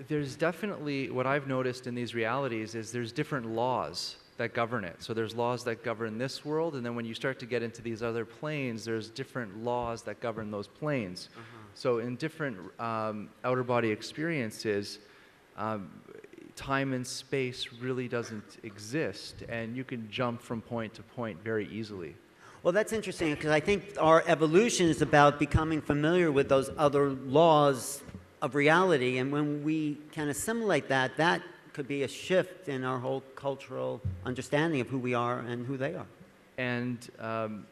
There's definitely, what I've noticed in these realities is there's different laws that govern it. So there's laws that govern this world, and then when you start to get into these other planes, there's different laws that govern those planes. So in different outer body experiences, time and space really doesn't exist, and you can jump from point to point very easily. Well, that's interesting, because I think our evolution is about becoming familiar with those other laws of reality, and when we can assimilate that, that could be a shift in our whole cultural understanding of who we are and who they are. And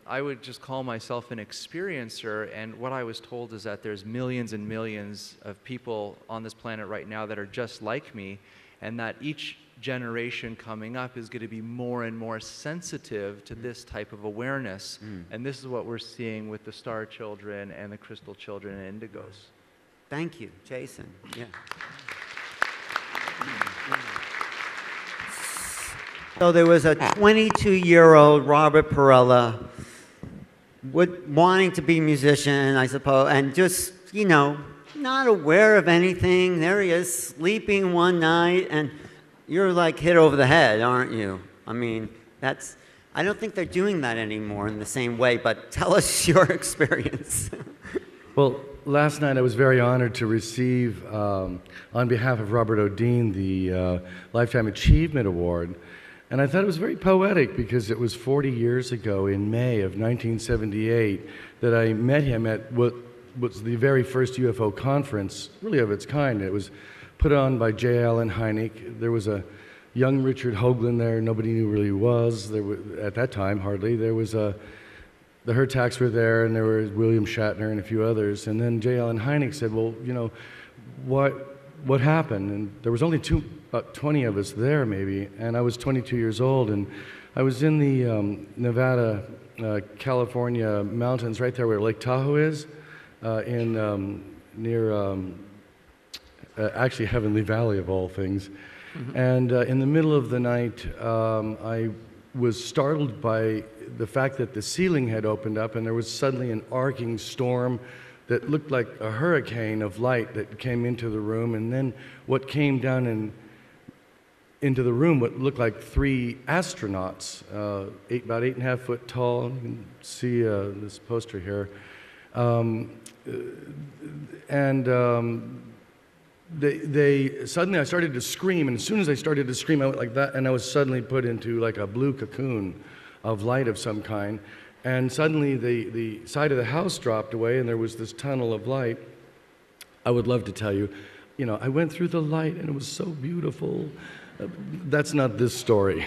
I would just call myself an experiencer, and what I was told is that there's millions and millions of people on this planet right now that are just like me, and that each generation coming up is going to be more and more sensitive to this type of awareness. And this is what we're seeing with the star children and the crystal children and indigos. Thank you, Jason. Yeah. So there was a 22-year-old Robert Perella wanting to be a musician, I suppose, and just, you know, not aware of anything. There he is, sleeping one night, and you're like hit over the head, aren't you? I mean, that's, I don't think they're doing that anymore in the same way, but tell us your experience. Well, last night I was very honored to receive, on behalf of Robert O'Dean, the Lifetime Achievement Award. And I thought it was very poetic because it was 40 years ago in May of 1978 that I met him at what was the very first UFO conference, really of its kind. It was put on by J. Allen Hynek. There was a young Richard Hoagland there. Nobody knew really who he was. There was, at that time, hardly. There was the Hertacks were there, and there was William Shatner and a few others. And then J. Allen Hynek said, well, you know, what happened? And there was only about 20 of us there, maybe, and I was 22 years old, and I was in the Nevada, California mountains, right there where Lake Tahoe is, near actually Heavenly Valley of all things. And in the middle of the night, I was startled by the fact that the ceiling had opened up, and there was suddenly an arcing storm that looked like a hurricane of light that came into the room, and then what came down into the room, what looked like three astronauts, about 8.5 foot tall. You can see this poster here. They suddenly, I started to scream, and as soon as I started to scream, I went like that, and I was suddenly put into like a blue cocoon of light of some kind. And suddenly the side of the house dropped away, and there was this tunnel of light. I would love to tell you, you know, I went through the light, and it was so beautiful. That's not this story.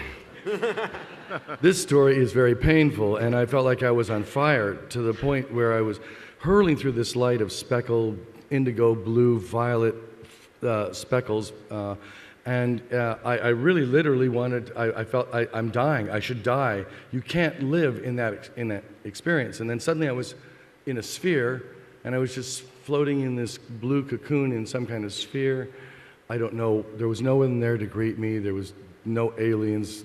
This story is very painful, and I felt like I was on fire to the point where I was hurling through this light of speckled indigo, blue, violet speckles, and I really literally wanted, I felt I'm dying, I should die. You can't live in that experience. And then suddenly I was in a sphere, and I was just floating in this blue cocoon in some kind of sphere. I don't know, there was no one there to greet me, there was no aliens,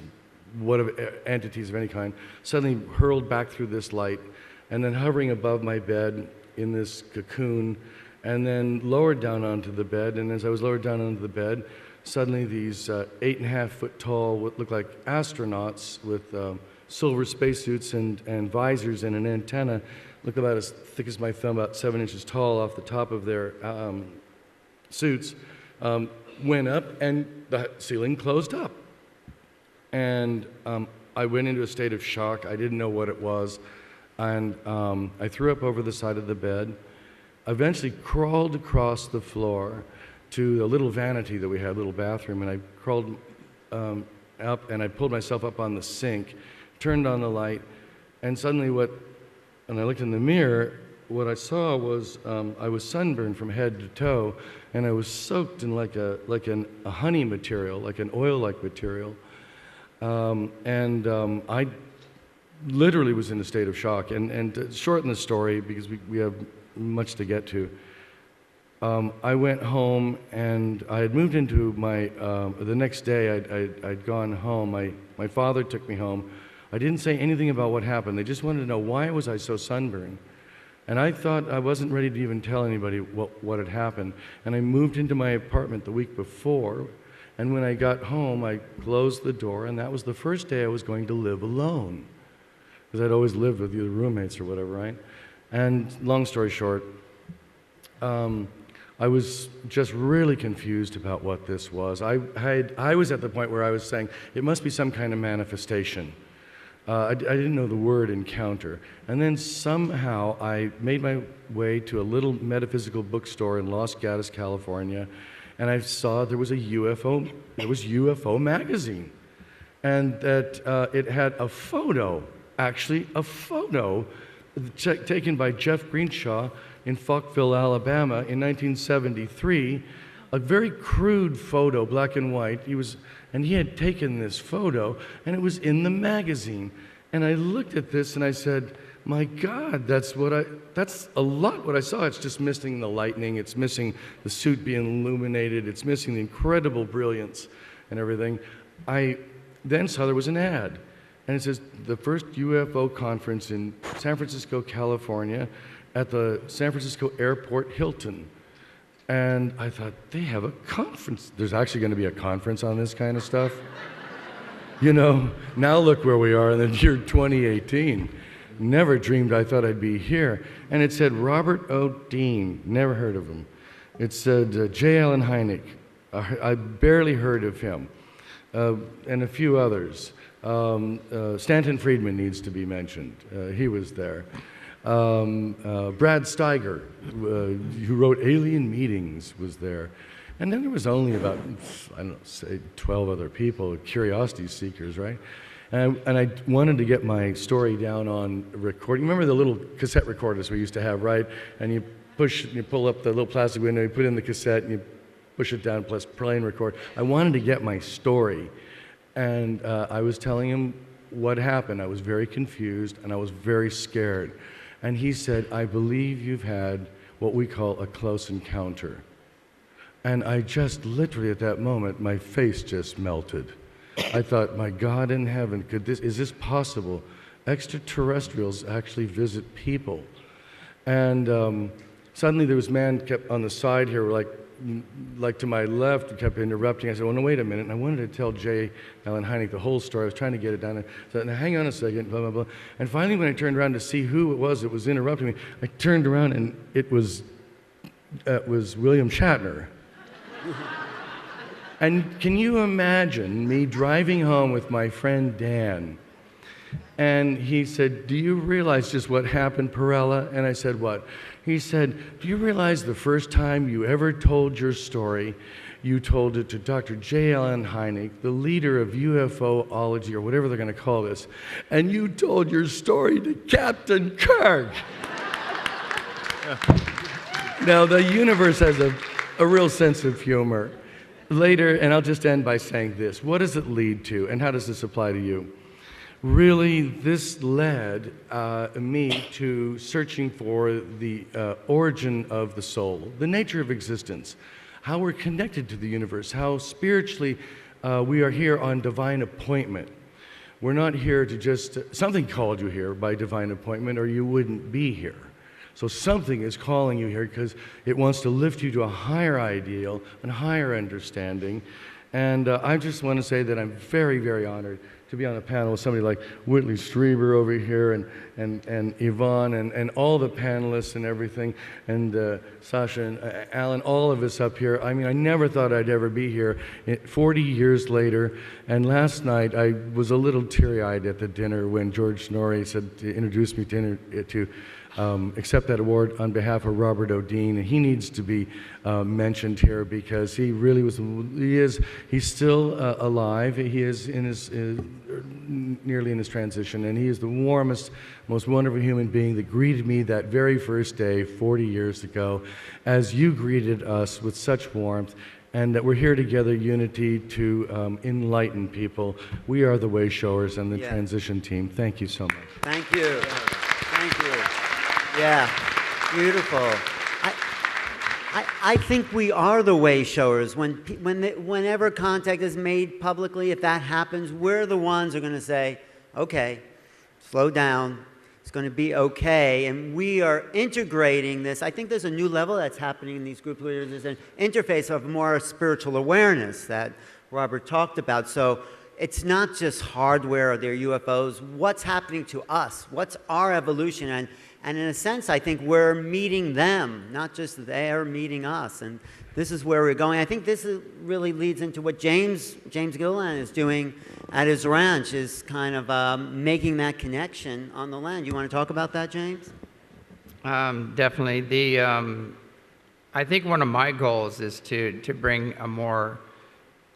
entities of any kind. Suddenly hurled back through this light, and then hovering above my bed in this cocoon, and then lowered down onto the bed. And as I was lowered down onto the bed, suddenly these 8.5 foot tall, what looked like astronauts with silver spacesuits and visors and an antenna, looked about as thick as my thumb, about 7 inches tall off the top of their suits, went up, and the ceiling closed up. And I went into a state of shock. I didn't know what it was. And I threw up over the side of the bed. I eventually crawled across the floor to a little vanity that we had, a little bathroom, and I crawled up, and I pulled myself up on the sink, turned on the light, and suddenly and I looked in the mirror, what I saw was I was sunburned from head to toe, and I was soaked in like a honey material, like an oil-like material. I literally was in a state of shock. And to shorten the story, because we have much to get to, I went home, and I had moved into my, the next day I'd gone home. My father took me home. I didn't say anything about what happened. They just wanted to know, why was I so sunburned? And I thought I wasn't ready to even tell anybody what had happened. And I moved into my apartment the week before, and when I got home, I closed the door, and that was the first day I was going to live alone. Because I'd always lived with either roommates or whatever, right? And long story short, I was just really confused about what this was. I was at the point where I was saying, it must be some kind of manifestation. I didn't know the word encounter. And then somehow I made my way to a little metaphysical bookstore in Los Gatos, California, and I saw there was a UFO, it was UFO magazine. And that it had a photo, actually a photo, taken by Jeff Greenshaw in Falkville, Alabama in 1973, a very crude photo, black and white. He had taken this photo, and it was in the magazine. And I looked at this and I said, my God, that's a lot what I saw. It's just missing the lightning, it's missing the suit being illuminated, it's missing the incredible brilliance and everything. I then saw there was an ad, and it says, the first UFO conference in San Francisco, California, at the San Francisco Airport Hilton. And I thought, they have a conference. There's actually going to be a conference on this kind of stuff? You know, now look where we are in the year 2018. Never dreamed I thought I'd be here. And it said Robert O. Dean, never heard of him. It said J. Allen Hynek, I barely heard of him, and a few others. Stanton Friedman needs to be mentioned. He was there. Brad Steiger, who wrote Alien Meetings, was there. And then there was only about, I don't know, say 12 other people, curiosity seekers, right? And I wanted to get my story down on recording. Remember the little cassette recorders we used to have, right? And you pull up the little plastic window, you put in the cassette, and you push it down, plus play and record. I wanted to get my story. And I was telling him what happened. I was very confused, and I was very scared. And he said, I believe you've had what we call a close encounter. And I just literally at that moment, my face just melted. I thought, my God in heaven, is this possible? Extraterrestrials actually visit people. And suddenly there was a man kept on the side here, like to my left, kept interrupting. I said, well, no, wait a minute. And I wanted to tell J. Allen Hynek the whole story. I was trying to get it down. I said, now hang on a second, blah, blah, blah. And finally, when I turned around to see who it was interrupting me, I turned around and it was William Shatner. And can you imagine me driving home with my friend Dan? And he said, do you realize just what happened, Perella? And I said, what? He said, do you realize the first time you ever told your story, you told it to Dr. J. Allen Hynek, the leader of UFOology, or whatever they're going to call this, and you told your story to Captain Kirk. Now, the universe has a real sense of humor. Later, and I'll just end by saying this, what does it lead to, and how does this apply to you? Really, this led me to searching for the origin of the soul, the nature of existence, how we're connected to the universe, how spiritually we are here on divine appointment. We're not here to just, something called you here by divine appointment or you wouldn't be here. So something is calling you here because it wants to lift you to a higher ideal and higher understanding. And I just want to say that I'm very, very honored to be on a panel with somebody like Whitley Strieber over here and Yvonne and all the panelists and everything, and Sasha and Alan, all of us up here. I mean, I never thought I'd ever be here 40 years later. And last night, I was a little teary-eyed at the dinner when George Norrie said to introduce me to accept that award on behalf of Robert O. Dean. And he needs to be mentioned here because he really was, he's still alive. He is in his, nearly in his transition, and he is the warmest, most wonderful human being that greeted me that very first day 40 years ago, as you greeted us with such warmth. And that we're here together, unity, to enlighten people. We are the way showers and the transition team. Thank you so much. Thank you. Thank you. Yeah, beautiful. I think we are the way showers. Whenever contact is made publicly, if that happens, we're the ones who are going to say, okay, slow down. It's going to be okay. And we are integrating this. I think there's a new level that's happening in these group leaders. There's an interface of more spiritual awareness that Robert talked about. So it's not just hardware or their UFOs. What's happening to us? What's our evolution? And in a sense, I think we're meeting them, not just they're meeting us. And this is where we're going. I think this really leads into what James Gilliland is doing at his ranch, is kind of making that connection on the land. You want to talk about that, James? Definitely. I think one of my goals is to bring a more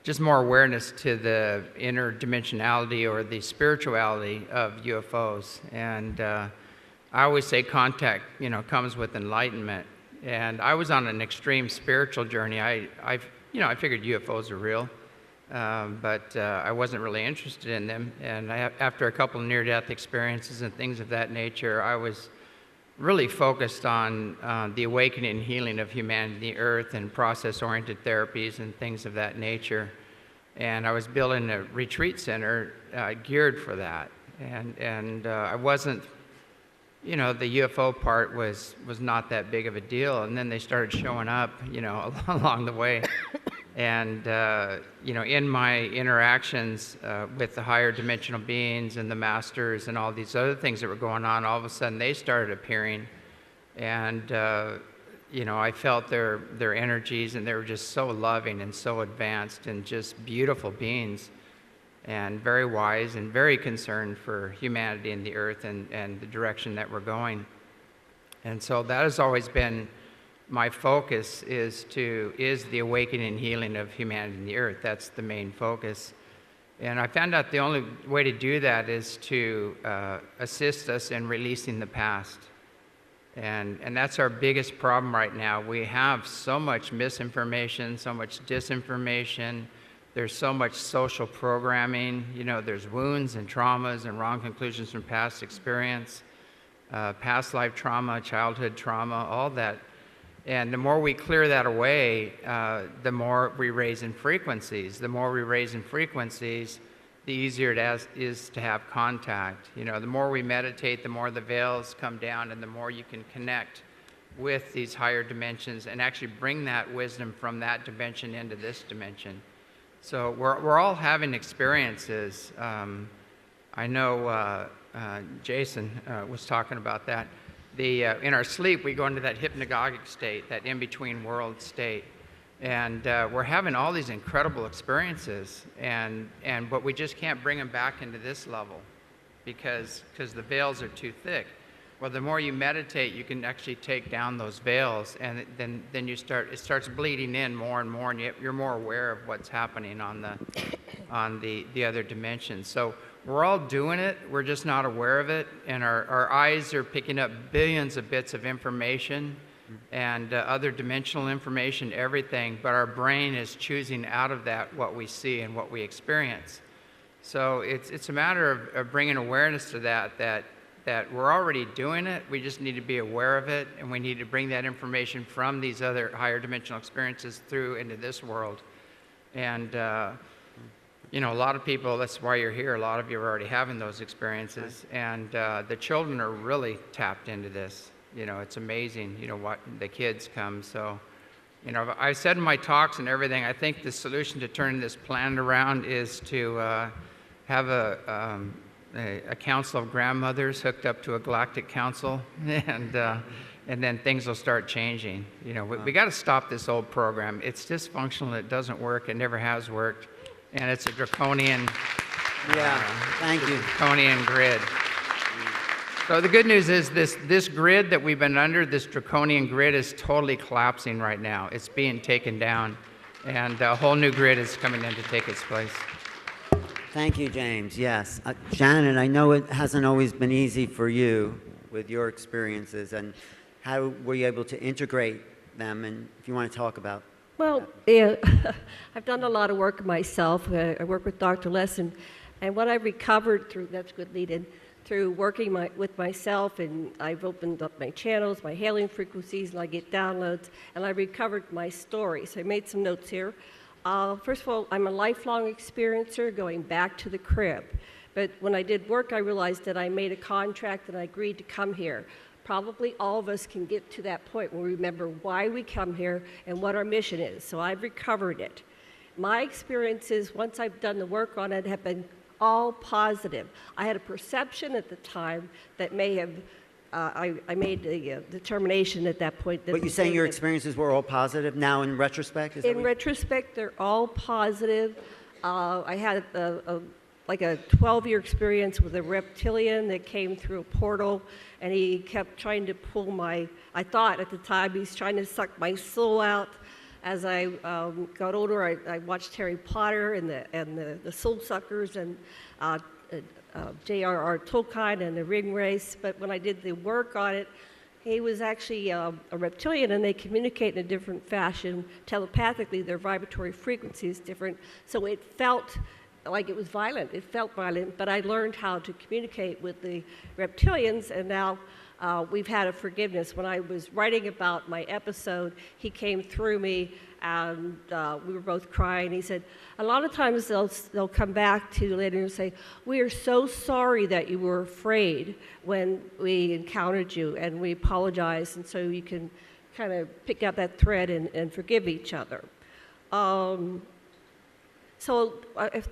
awareness to the interdimensionality or the spirituality of UFOs. And I always say contact, comes with enlightenment. And I was on an extreme spiritual journey. I figured UFOs are real, but I wasn't really interested in them. And after a couple of near-death experiences and things of that nature, I was really focused on the awakening and healing of humanity, the earth, and process-oriented therapies and things of that nature. And I was building a retreat center geared for that. And I wasn't, the UFO part was not that big of a deal. And then they started showing up, along the way. And, in my interactions with the higher dimensional beings and the masters and all these other things that were going on, all of a sudden they started appearing. And, I felt their energies, and they were just so loving and so advanced and just beautiful beings, and very wise and very concerned for humanity and the earth and the direction that we're going. And so that has always been my focus, is the awakening and healing of humanity and the earth. That's the main focus. And I found out the only way to do that is to assist us in releasing the past. And that's our biggest problem right now. We have so much misinformation, so much disinformation. There's so much social programming. There's wounds and traumas and wrong conclusions from past experience, past life trauma, childhood trauma, all that. And the more we clear that away, the more we raise in frequencies. The more we raise in frequencies, the easier it is to have contact. The more we meditate, the more the veils come down, and the more you can connect with these higher dimensions and actually bring that wisdom from that dimension into this dimension. So we're all having experiences. I know Jason was talking about that. In our sleep, we go into that hypnagogic state, that in-between world state. And we're having all these incredible experiences, but we just can't bring them back into this level because the veils are too thick. Well, the more you meditate, you can actually take down those veils, and then it starts bleeding in more and more, and you're more aware of what's happening on the other dimensions. So we're all doing it, we're just not aware of it, and our eyes are picking up billions of bits of information and other dimensional information, everything, but our brain is choosing out of that what we see and what we experience. So it's a matter of bringing awareness to that we're already doing it, we just need to be aware of it, and we need to bring that information from these other higher dimensional experiences through into this world. And a lot of people, that's why you're here, a lot of you are already having those experiences, and the children are really tapped into this. It's amazing, what the kids come. So, I said in my talks and everything, I think the solution to turning this planet around is to have a council of grandmothers hooked up to a galactic council, and then things will start changing. We got to stop this old program. It's dysfunctional. It doesn't work. It never has worked, and it's a draconian. Thank you. Draconian grid. So the good news is this grid that we've been under, this draconian grid, is totally collapsing right now. It's being taken down, and a whole new grid is coming in to take its place. Thank you, James. Yes. Janet, I know it hasn't always been easy for you with your experiences, and how were you able to integrate them, and if you want to talk about. Well, I've done a lot of work myself. I work with Dr. Lesson, and what I've recovered through, that's good lead-in, through working with myself, and I've opened up my channels, my hailing frequencies, and I get downloads, and I recovered my story. So I made some notes here. First of all, I'm a lifelong experiencer going back to the crib. But when I did work, I realized that I made a contract and I agreed to come here. Probably all of us can get to that point where we remember why we come here and what our mission is. So I've recovered it. My experiences, once I've done the work on it, have been all positive. I had a perception at the time that may have, I made the determination at that point. That But you're saying your experiences were all positive now in retrospect? Is that in what retrospect, they're all positive. I had like a 12-year experience with a reptilian that came through a portal, and he kept trying to pull I thought at the time he's trying to suck my soul out. As I got older, I watched Harry Potter and the Soul Suckers and J.R.R. Tolkien and the Ring Race. But when I did the work on it, he was actually a reptilian, and they communicate in a different fashion telepathically. Their vibratory frequency is different, so it felt like it was violent. It felt violent, but I learned how to communicate with the reptilians, and now we've had a forgiveness. When I was writing about my episode, he came through me, and we were both crying. He said, a lot of times they'll come back to you later and say, we are so sorry that you were afraid when we encountered you, and we apologize, and so you can kind of pick up that thread and forgive each other. So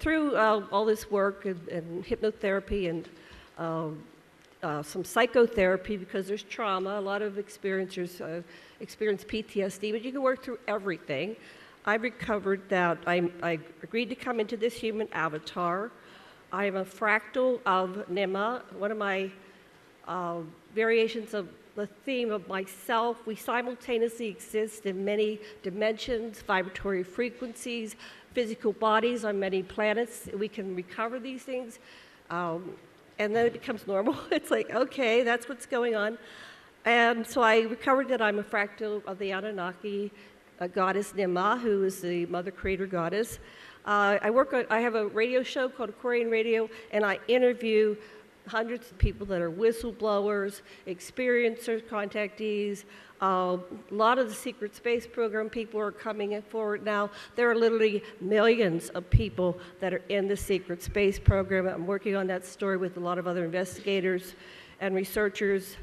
through all this work and hypnotherapy and some psychotherapy, because there's trauma, a lot of experiencers experience PTSD, but you can work through everything. I recovered that. I agreed to come into this human avatar. I am a fractal of Nima, one of my variations of the theme of myself. We simultaneously exist in many dimensions, vibratory frequencies, physical bodies on many planets. We can recover these things, and then it becomes normal. It's like, okay, that's what's going on. And so I recovered that I'm a fractal of the Anunnaki goddess Nima, who is the mother creator goddess. I have a radio show called Aquarian Radio, and I interview hundreds of people that are whistleblowers, experiencers, contactees. A lot of the secret space program people are coming forward now. There are literally millions of people that are in the secret space program. I'm working on that story with a lot of other investigators and researchers.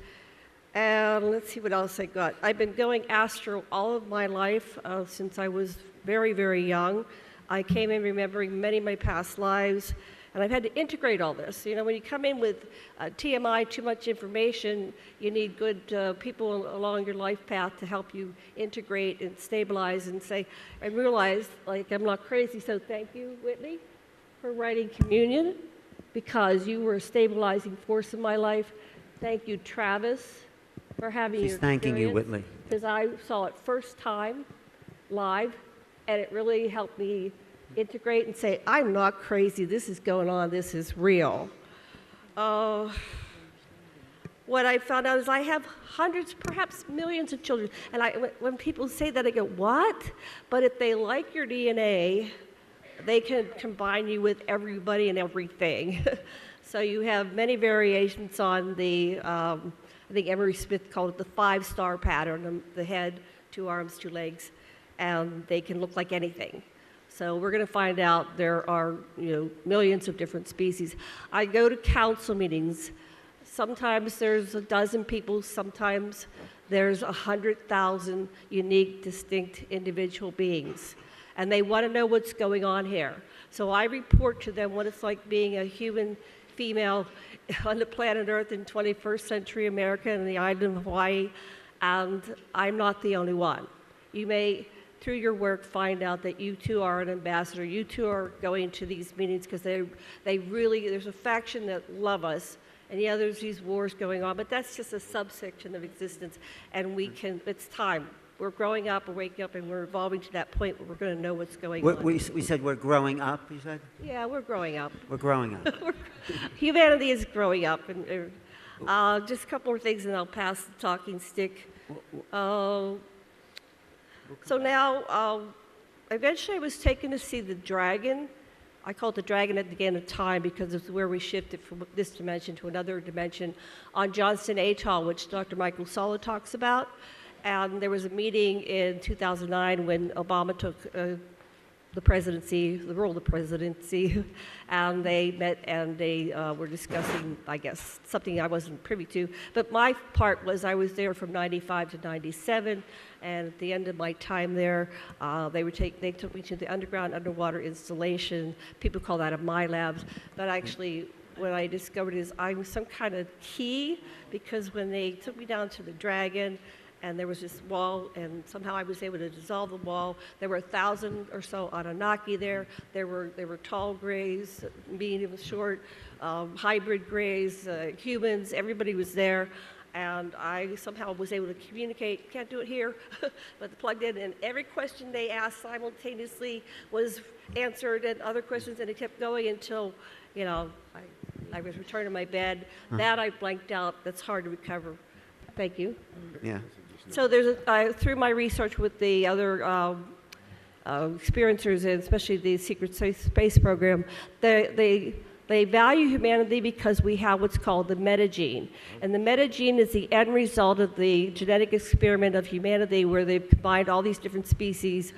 And let's see what else I got. I've been going astral all of my life since I was very, very young. I came in remembering many of my past lives. And I've had to integrate all this. You know, when you come in with TMI, too much information, you need good people along your life path to help you integrate and stabilize and say, I realize, like, I'm not crazy, so thank you, Whitney, for writing Communion, because you were a stabilizing force in my life. Thank you, Travis, for having She's your thanking you, experience, Whitley. because I saw it first time, live, and it really helped me integrate and say, I'm not crazy, this is going on, this is real. What I found out is I have hundreds, perhaps millions of children, and when people say that, I go, what? But if they like your DNA, they can combine you with everybody and everything. So you have many variations on the, I think Emery Smith called it the 5-star pattern, the head, 2 arms, 2 legs, and they can look like anything. So we're going to find out there are, millions of different species. I go to council meetings. Sometimes there's a dozen people. Sometimes there's 100,000 unique, distinct individual beings. And they want to know what's going on here. So I report to them what it's like being a human female on the planet Earth in 21st century America and the island of Hawaii. And I'm not the only one. You may, through your work, find out that you too are an ambassador. You too are going to these meetings because they really, there's a faction that love us, and yeah, there's these wars going on, but that's just a subsection of existence, and it's time. We're growing up, we're waking up, and we're evolving to that point where we're going to know what's going on. We said we're growing up, you said? Yeah, we're growing up. We're growing up. Humanity is growing up. And just a couple more things, and I'll pass the talking stick. So now, eventually I was taken to see the dragon. I call it the dragon at the end of time because it's where we shifted from this dimension to another dimension on Johnston Atoll, which Dr. Michael Sala talks about. And there was a meeting in 2009 when Obama took the presidency, the role of the presidency, and they met and they were discussing, I guess, something I wasn't privy to. But my part was I was there from 95 to 97, and at the end of my time there, they took me to the underwater installation. People call that a My Labs, but actually what I discovered is I'm some kind of key, because when they took me down to the Dragon, and there was this wall, and somehow I was able to dissolve the wall. There were 1,000 or so Anunnaki there. There were tall grays, medium, short, hybrid grays, humans. Everybody was there, and I somehow was able to communicate. Can't do it here, but plugged in, and every question they asked simultaneously was answered, and other questions, and it kept going until, I was returned to my bed. That I blanked out. That's hard to recover. Thank you. Yeah. So through my research with the other experiencers, and especially the Secret Space Program, they value humanity because we have what's called the metagene. And the metagene is the end result of the genetic experiment of humanity, where they've combined all these different species,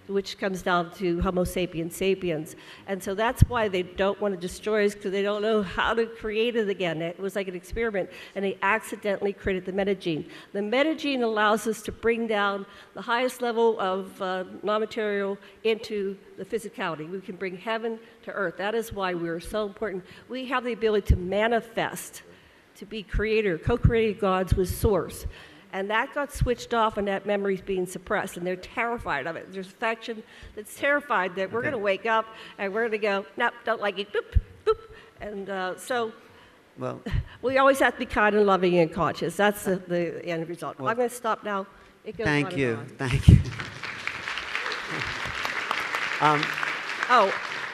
which comes down to Homo sapiens sapiens. And so that's why they don't want to destroy us, because they don't know how to create it again. It was like an experiment, and they accidentally created the metagene. The metagene allows us to bring down the highest level of non-material into the physicality. We can bring heaven to earth. That is why we're so important. We have the ability to manifest, to be creator, co-created gods with source. And that got switched off, and that memory's being suppressed, and they're terrified of it. There's a faction that's terrified that we're going to wake up and we're going to go, nope, don't like it, boop, boop. And we always have to be kind and loving and conscious. That's the end result. I'm going to stop now. It goes Thank on you. and on. Thank you.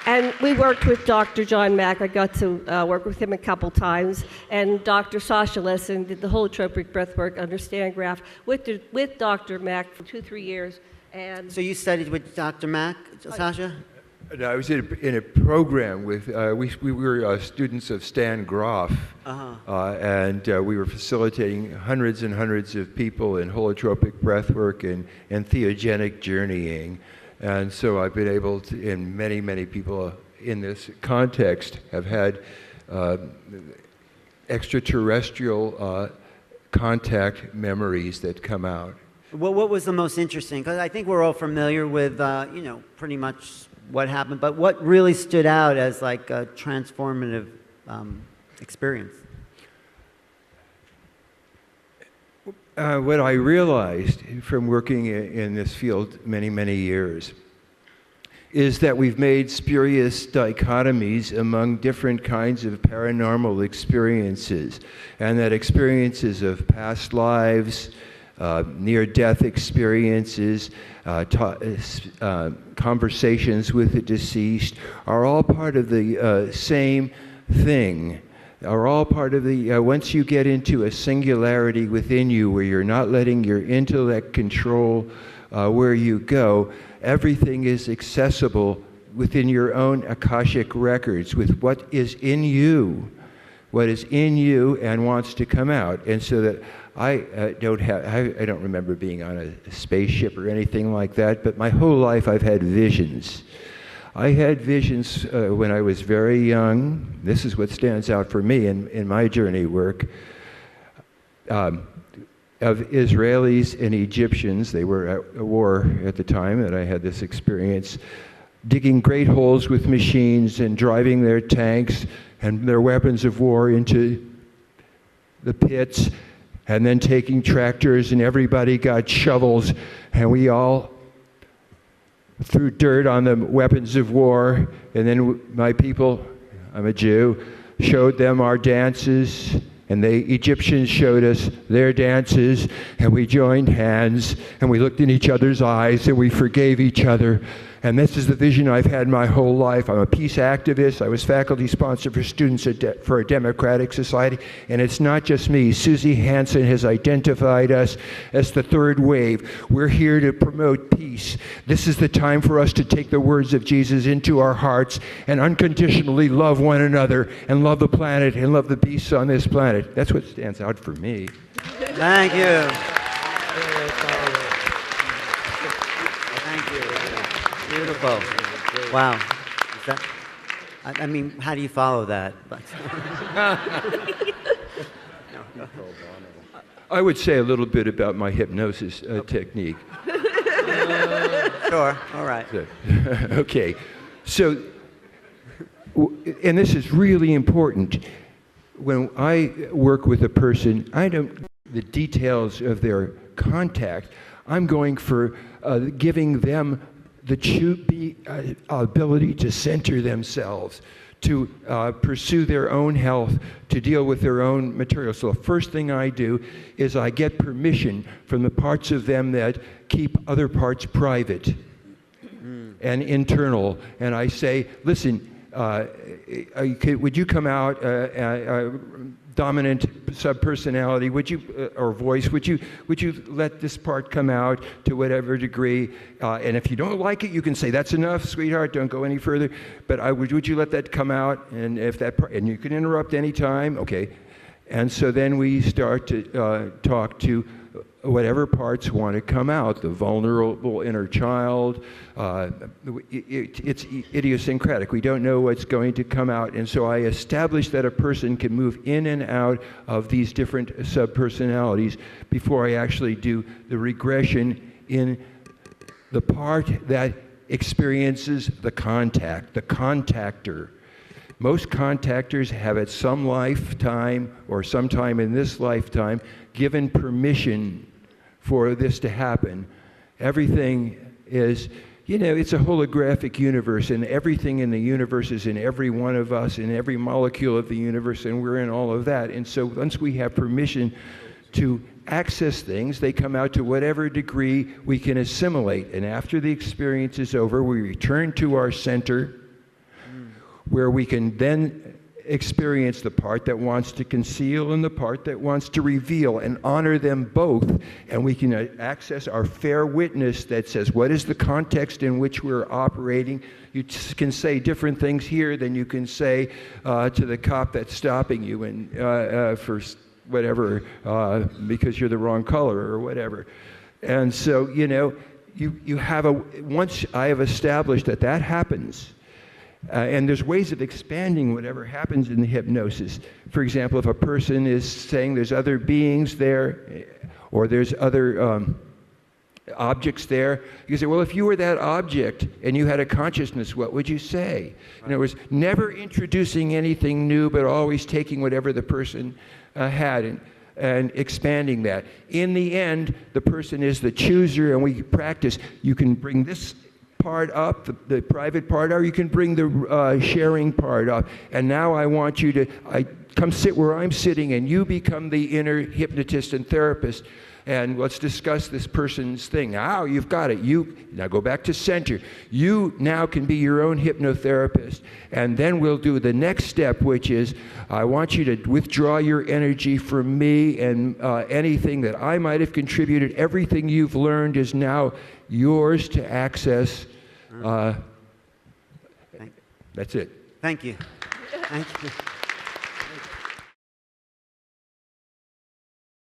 And we worked with Dr. John Mack. I got to work with him a couple times. And Dr. Sasha Lesson did the holotropic breathwork under Stangraph with Dr. Mack for 2-3 years. And So you studied with Dr. Mack, Sasha? No, I was in a program with, we were students of Stan Groff, and we were facilitating hundreds and hundreds of people in holotropic breathwork and theogenic journeying. And so I've been able to, and many, many people in this context have had extraterrestrial contact memories that come out. Well, what was the most interesting? Because I think we're all familiar with, pretty much what happened, but what really stood out as like a transformative experience? What I realized from working in this field many, many years is that we've made spurious dichotomies among different kinds of paranormal experiences, and that experiences of past lives, near-death experiences, conversations with the deceased are all part of the same thing. Are all part of the, once you get into a singularity within you where you're not letting your intellect control where you go, everything is accessible within your own Akashic records with what is in you and wants to come out. And so that I don't remember being on a spaceship or anything like that, but my whole life I've had visions. I had visions when I was very young. This is what stands out for me in my journey work, of Israelis and Egyptians. They were at a war at the time that I had this experience, digging great holes with machines and driving their tanks and their weapons of war into the pits, and then taking tractors, and everybody got shovels, and we all threw dirt on the weapons of war, and then my people, I'm a Jew, showed them our dances, and the Egyptians showed us their dances, and we joined hands, and we looked in each other's eyes, and we forgave each other. And this is the vision I've had my whole life. I'm a peace activist. I was faculty sponsor for Students for a Democratic Society. And it's not just me. Susie Hansen has identified us as the third wave. We're here to promote peace. This is the time for us to take the words of Jesus into our hearts and unconditionally love one another and love the planet and love the beasts on this planet. That's what stands out for me. Thank you. Thank you. Beautiful. Wow. Is that, I mean, how do you follow that? I would say a little bit about my hypnosis technique. Sure, all right. Okay, so, and this is really important. When I work with a person, I don't the details of their contact. I'm going for giving them the ability to center themselves, to pursue their own health, to deal with their own material. So the first thing I do is I get permission from the parts of them that keep other parts private and internal. And I say, listen, would you come out, dominant subpersonality, would you, or voice, would you let this part come out to whatever degree? And if you don't like it, you can say, that's enough, sweetheart, don't go any further. But would you let that come out? And if that part, and you can interrupt any time, okay. And so then we start to talk to whatever parts want to come out, the vulnerable inner child. It's idiosyncratic. We don't know what's going to come out. And so I establish that a person can move in and out of these different subpersonalities before I actually do the regression in the part that experiences the contact, the contactor. Most contactors have at some lifetime or sometime in this lifetime given permission for this to happen. Everything is, it's a holographic universe, and everything in the universe is in every one of us, in every molecule of the universe, and we're in all of that. And so once we have permission to access things, they come out to whatever degree we can assimilate. And after the experience is over, we return to our center, where we can then experience the part that wants to conceal and the part that wants to reveal, and honor them both. And we can access our fair witness that says, what is the context in which we're operating? You can say different things here than you can say to the cop that's stopping you and for whatever, because you're the wrong color or whatever. And so, you have once I have established that happens, and there's ways of expanding whatever happens in the hypnosis. For example, if a person is saying there's other beings there, or there's other objects there, you say, well, if you were that object and you had a consciousness, what would you say? In other words, never introducing anything new, but always taking whatever the person had and expanding that. In the end, the person is the chooser, and we practice. You can bring this part up, the private part, or you can bring the sharing part up. And now I want you to come sit where I'm sitting, and you become the inner hypnotist and therapist, and let's discuss this person's thing. Now you've got it. Now go back to center. You now can be your own hypnotherapist, and then we'll do the next step, which is I want you to withdraw your energy from me and anything that I might have contributed. Everything you've learned is now yours to access. That's it. Thank you. Thank you.